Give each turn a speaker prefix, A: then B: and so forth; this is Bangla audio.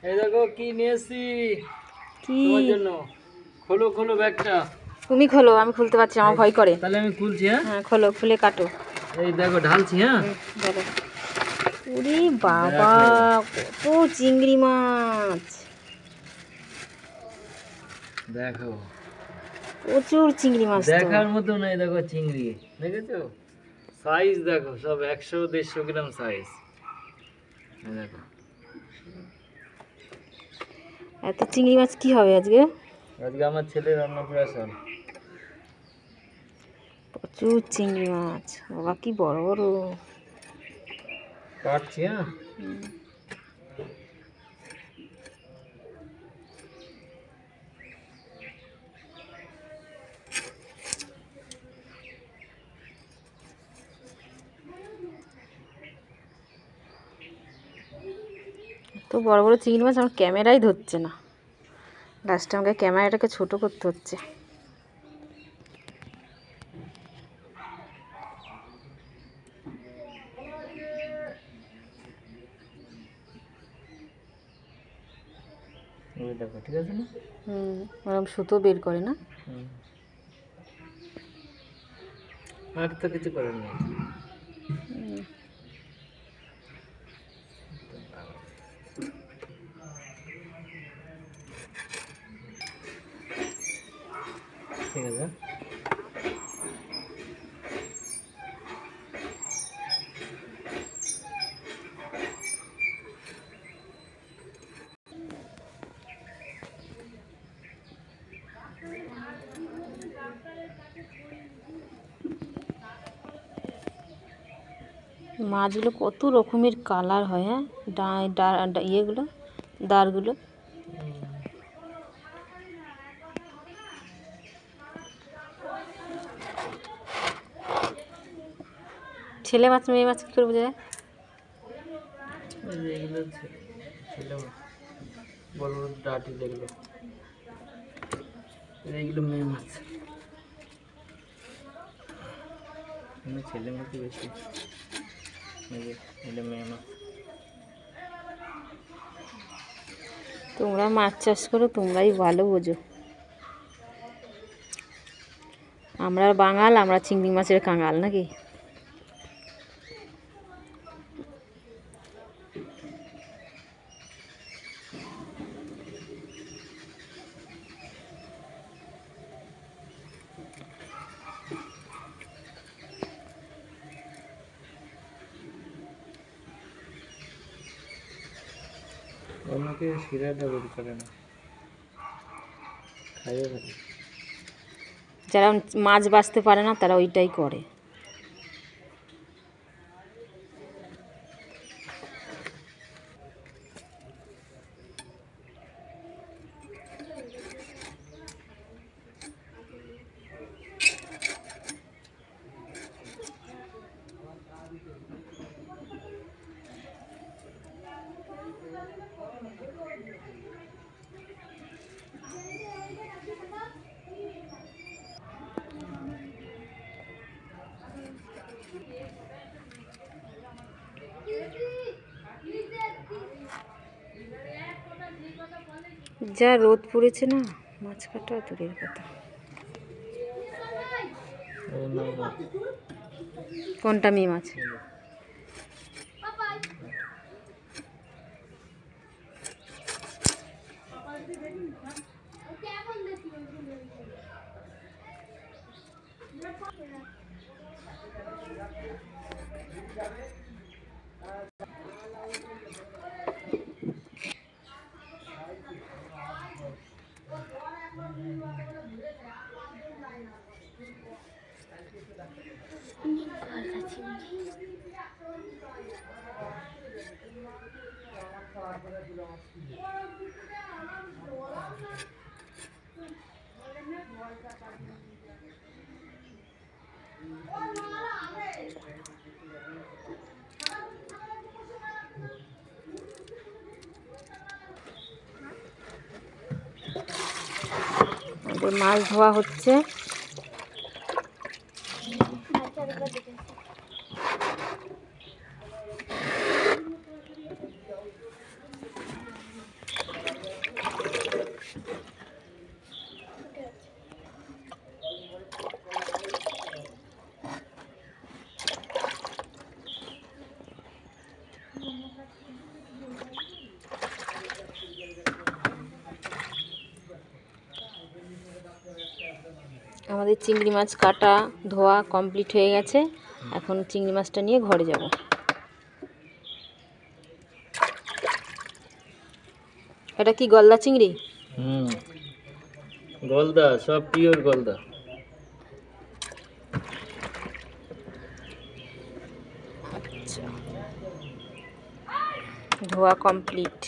A: এই দেখো কি নিয়েছি
B: কি
A: তোমার জন্য। খোলো খোলো ব্যাগটা।
B: তুমি খোলো, আমি খুলতে পারছি না, আমার ভয় করে।
A: তাহলে আমি খুলছি। হ্যাঁ
B: হ্যাঁ খোলো, খুলে কাটো।
A: এই দেখো ঢালছি। হ্যাঁ
B: ধরো। ওরে বাবা, কত চিংড়ি মাছ!
A: দেখো
B: প্রচুর চিংড়ি মাছ তো।
A: দেখার মতো নাই। দেখো চিংড়ি দেখেছো, সাইজ দেখো, সব 100-150 গ্রাম সাইজ। দেখো
B: এত চিংড়ি মাছ কি হবে আজকে?
A: আজকে আমার ছেলের অন্নপ্রাশন।
B: প্রচুর চিংড়ি মাছ বাবা, কি বড় বড়।
A: কাটছি। হ্যাঁ
B: তো বড় বড় চিংড়ি মাছ আমার ক্যামেরাই ধরছে না। লাস্টে আমাকে ক্যামেরাটাকে ছোট করতে হচ্ছে।
A: ওই দেখো, ঠিক আছে না?
B: ওরকম সুতো বের করে না।
A: আর তো কিছু করার নেই। ঠিক আছে।
B: মাছগুলো কত রকমের কালার হয়। হ্যাঁ ইয়েগুলো, দাঁড়গুলো। ছেলে মাছ মেয়ে মাছ কী করে বোঝা যায়?
A: এইগুলো ছেলে বড় বড় ডাটি যেগুলো, এইগুলো মেয়ে মাছ। ছেলে মাছই বেশি, এগুলো মেয়ে মাছ।
B: তোমরা মাছ চাষ করো, তোমরাই ভালো বোঝো। আমরা বাঙাল, আমরা চিংড়ি মাছের কাঙাল নাকি?
A: অন্যকে শিরাটা বের করে না, খাইয়ে ফেলে।
B: যারা মাছ বাছতে পারে না তারা ওইটাই করে। যা রোদ পড়েছে না, মাছ কাটা দূরের কথা। কোনটা মেয়ে মাছ? মাছ ধোয়া হচ্ছে। আমাদের চিংড়ি মাছ কাটা ধোয়া কমপ্লিট হয়ে গেছে। এখন চিংড়ি মাছটা নিয়ে ঘরে যাব। এটা কি গলদা চিংড়ি?
A: গলদা, সব পিওর গলদা।
B: আচ্ছা, ধোয়া কমপ্লিট।